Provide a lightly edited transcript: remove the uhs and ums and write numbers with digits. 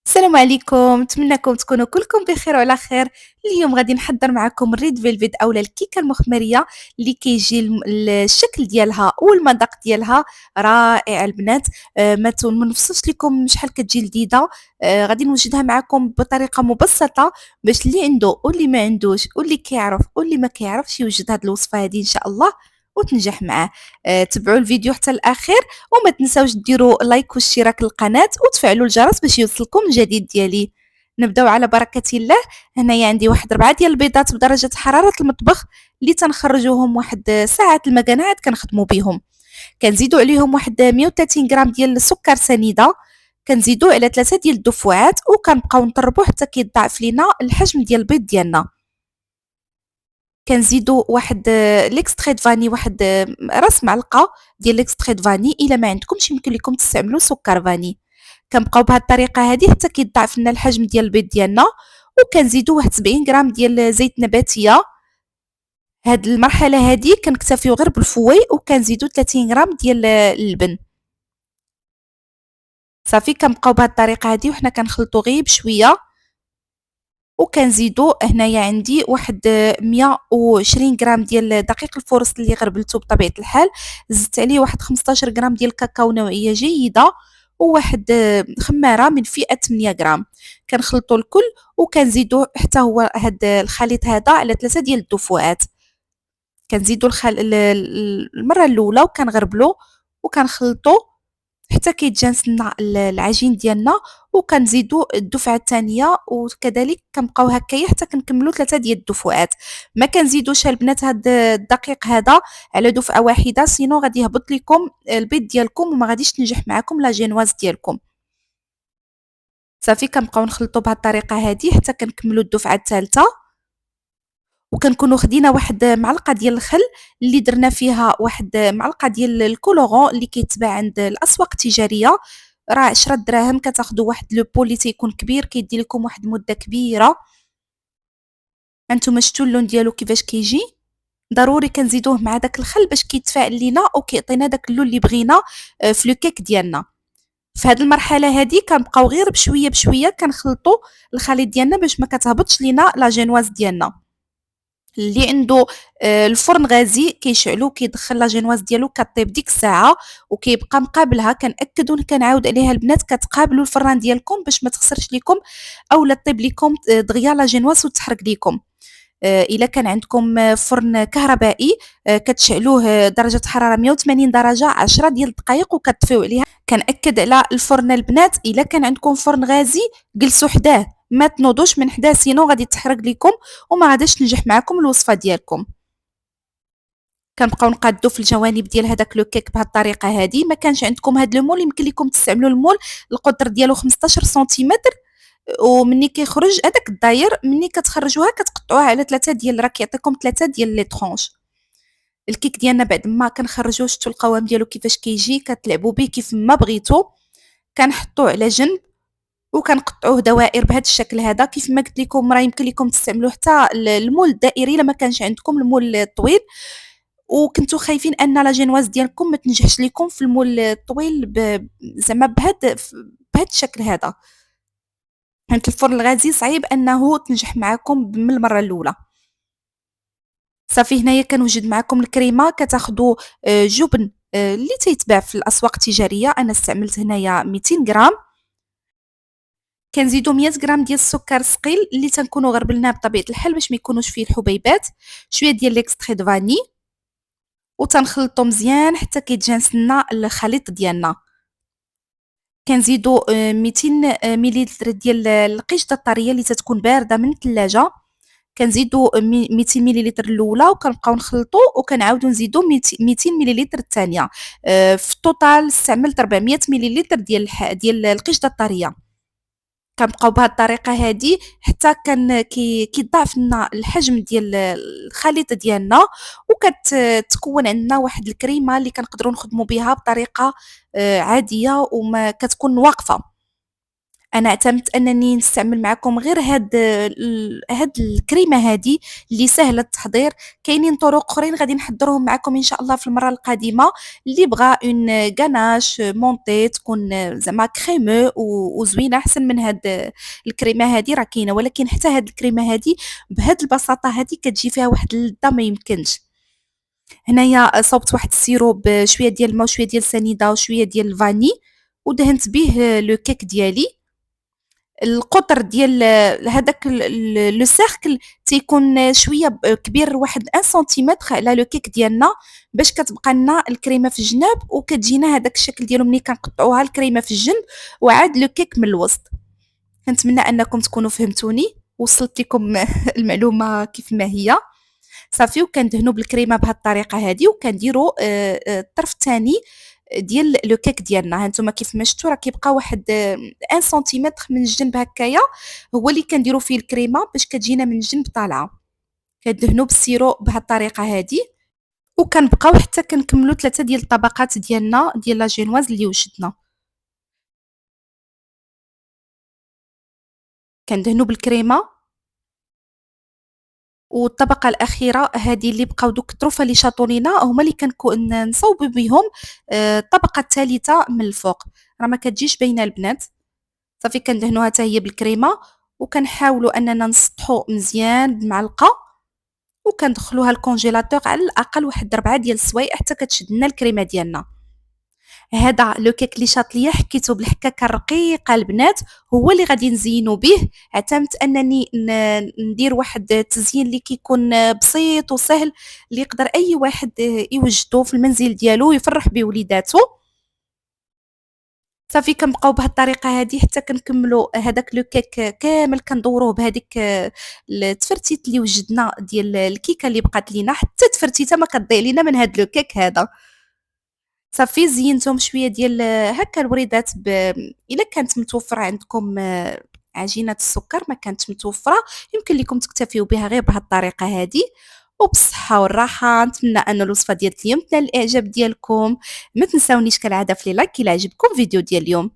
السلام عليكم، نتمنىكم تكونوا كلكم بخير وعلى خير. اليوم غادي نحضر معكم الريد فيلفيت اولا الكيكه المخمريه اللي كيجي الشكل ديالها والمذاق ديالها رائع البنات. ما نفصلش لكم شحال كتجي لذيذه. غادي نوجدها معكم بطريقه مبسطه باش اللي عنده واللي ما عندوش واللي كيعرف واللي ما كيعرفش يوجد هذه الوصفه هذه ان شاء الله وتنجح معاه. تبعوا الفيديو حتى الاخير وما تنساوش ديروا لايك واشتراك للقناة وتفعلوا الجرس باش يوصلكم الجديد ديالي. نبداو على بركة الله. هنايا عندي واحد 4 ديال البيضات بدرجة حرارة المطبخ اللي تنخرجوهم واحد ساعة المكانة عاد كنخدموا بهم. كنزيدوا عليهم واحد 130 غرام ديال السكر سنيدة، كنزيدوه على 3 ديال الدفعات وكنبقاو نطربوه حتى كيضاعف لينا الحجم ديال البيض ديالنا. كنزيدو واحد ليكستري د فاني، واحد راس معلقه ديال ليكستري د فاني. الا ما عندكمش يمكن لكم تستعملوا سكر فاني. كنبقاو بهذه الطريقه هذه حتى كيضاعف لنا الحجم ديال البيض ديالنا. وكنزيدو واحد 70 غرام ديال زيت نباتيه. هاد المرحله هذه كنكتفيو غير بالفوي وكنزيدو 30 غرام ديال اللبن. صافي كنبقاو بهذه الطريقه هذه وحنا كنخلطو غير بشويه. وكنزيدو هنايا عندي واحد 120 غرام ديال دقيق الفورص اللي غربلته بطبيعه الحال. زدت عليه واحد 15 غرام ديال الكاكاو نوعيه جيده وواحد خماره من فئه 8 غرام. كنخلطوا الكل وكنزيدو حتى هو هاد الخليط هذا على 3 ديال الدفعات. كنزيدو المره الاولى وكنغربلو وكنخلطو حتى كيتجانس لنا العجين ديالنا. وكنزيدو الدفعه الثانيه وكذلك كنبقاو هكايا حتى كنكملوا 3 ديال الدفعات. ما كنزيدوش البنات هاد الدقيق هذا على دفعه واحده، سينو غادي يهبط لكم البيض ديالكم وما غاديش تنجح معكم لا جينواز ديالكم. صافي كنبقاو نخلطوا بهذه الطريقه هذه حتى كنكملوا الدفعه الثالثه. وكنكونوا خدينا واحد معلقه ديال الخل اللي درنا فيها واحد معلقه ديال الكولورون اللي كيتباع عند الاسواق التجاريه، راه 10 دراهم كتاخذوا واحد لو بول اللي تيكون كبير كيدي لكم واحد المده كبيره. هانتوما شفتوا اللون ديالو كيفاش كيجي. ضروري كنزيدوه مع داك الخل باش كيتفاعل لينا وكيعطينا داك اللون اللي بغينا في لو كيك ديالنا. في هذه المرحله هذه كنبقاو غير بشويه بشويه كنخلطوا الخليط ديالنا باش ما كتهبطش لينا لا جينواز ديالنا. اللي عنده الفرن غازي كيشعلو كيدخل لا جينواز ديالو كطيب ديك الساعه وكيبقى مقابلها. كنأكدوا كنعاود عليها البنات كتقابلوا الفران ديالكم باش ما تخسرش لكم اولا طيب لكم دغيا لا جينواز وتحرق لكم. الا كان عندكم فرن كهربائي كتشعلوه درجه حراره 180 درجه 10 ديال الدقائق وكتطفيو عليها. كنأكد على الفرن البنات الا كان عندكم فرن غازي جلسوا حداه ما تنوضوش من حداه سينو غادي تحرق لكم وما غاديش تنجح معكم الوصفه ديالكم. كنبقاو نقادو في الجوانب ديال هذاك لو كيك بهذه الطريقه هذه. ما كانش عندكم هذا المول يمكن لكم تستعملوا المول القطر ديالو 15 سنتيمتر. ومني كيخرج هذاك الداير مني كتخرجوها كتقطعوها على 3 ديال راه كيعطيكم 3 ديال لي طرونش. الكيك ديالنا بعد ما كنخرجوه شفتوا القوام ديالو كيفاش كيجي كتلعبوا به كيف ما بغيتو. كنحطوه على جنب وكنقطعوه دوائر بهذا الشكل هذا. كيف ما قلت لكم راه يمكن لكم تستعملوا حتى المول الدائري الا ما كانش عندكم المول الطويل وكنتو خايفين ان لا جينواز ديالكم ما تنجحش لكم في المول الطويل زعما بهذا الشكل هذا. حيت الفرن الغازي صعيب انه تنجح معكم من المره الاولى. صافي هنايا كنوجد معكم الكريمه كتاخذوا جبن اللي تيتباع في الاسواق التجاريه. انا استعملت هنايا 200 غرام. كنزيدو 100 غرام ديال السكر ثقيل اللي تنكونوا غربلناه بطبيعه الحال باش ما يكونوش فيه الحبيبات. شويه ديال ليكستري دو فاني وتنخلطو مزيان حتى كيتجانس لنا الخليط ديالنا. كنزيدو 200 مليلتر ديال القشطه الطريه اللي تتكون بارده من الثلاجه. كنزيدو 200 مليلتر الاولى وكنبقاو نخلطو وكنعاودو نزيدو 200 مليلتر الثانيه. في التوتال استعملت 400 مليلتر ديال القشطه الطريه. كنبقاو بهذه الطريقه هذه حتى كيضاعف لنا الحجم ديال الخليط ديالنا وكتكون عندنا واحد الكريمه اللي كنقدروا نخدموا بها بطريقه عاديه وما كتكون واقفه. أنا اعتمدت أنني نستعمل معاكم غير هاد الكريمة هادي اللي سهلة التحضير. كاينين طرق أخرين غادي نحضرهم معاكم إن شاء الله في المرة القادمة. اللي بغا اون غاناش مونتي تكون زعما كريمو وزوينة أحسن من هاد الكريمة هادي راه كاينة، ولكن حتى هاد الكريمة هادي بهاد البساطة هادي كتجي فيها واحد اللذة ما يمكنش. هنايا صوبت واحد السيروب شوية ديال الماء وشوية ديال السنيدة وشوية ديال الفاني، ودهنت به لو كيك ديالي. القطر ديال هذاك لو سيركل تيكون شويه كبير، واحد 1 سنتيمتر على لو كيك ديالنا، باش كتبقى لنا الكريمه في الجناب وكتجينا هذاك الشكل ديالو ملي كنقطعوها الكريمه في الجنب وعاد لو كيك من الوسط. كنتمنى انكم تكونوا فهمتوني، وصلت لكم المعلومه كيف ما هي. صافي، وكندهنوا بالكريمه بهذه الطريقه هذه، وكنديروا الطرف الثاني ديال لو كيك ديالنا. ها نتوما كيف ما شفتوا راه كيبقى واحد 1 سنتيمتر من الجنب هكايا، هو اللي كنديروا فيه الكريمه باش كتجينا من الجنب طالعه. كندهنوا بالسيرو بهذه الطريقه هذه، وكنبقاو حتى كنكملوا 3 ديال الطبقات ديالنا ديال لا جينواز اللي وجدنا. كندهنوا بالكريمه، والطبقة الأخيرة هذه اللي بقاو دوك الطروفة اللي شاطوا لينا هما اللي نصاوب بهم الطبقة الثالثة من الفوق. راه ما كتجيش باينة البنات. صافي كندهنوها حتى هي بالكريمة، وكنحاولوا أننا نسطحوا مزيان بمعلقة، وكندخلوها الكونجيلاتور على الأقل واحد 4 ديال السوايع حتى كتشد لنا الكريمة ديالنا. هذا لو كيك اللي شاط ليا حكيته بالحكاكه الرقيقه البنات، هو اللي غادي نزينو به. اعتمدت انني ندير واحد التزيين اللي كيكون بسيط وسهل، اللي يقدر اي واحد يوجدو في المنزل ديالو ويفرح بوليداتو. صافي كنبقاو بهاد الطريقه هادي حتى كنكملوا هذاك لو كيك كامل، كندوروه بهذيك التفرتيت اللي وجدنا ديال الكيكه اللي بقات لينا، حتى تفرتيته ما كتضيع لينا من هاد لو كيك هذا. صافي زينتهم شوية ديال هكا الوريدات إلا كانت متوفرة عندكم عجينة السكر، ما كانتش متوفرة يمكن لكم تكتفيو بها غير بهاد الطريقة هادي. وبالصحة والراحة، نتمنى أن الوصفة ديال اليوم تنال الإعجاب ديالكم. ما تنساونيش كالعادة في لي لايك إلا عجبكم فيديو ديال اليوم.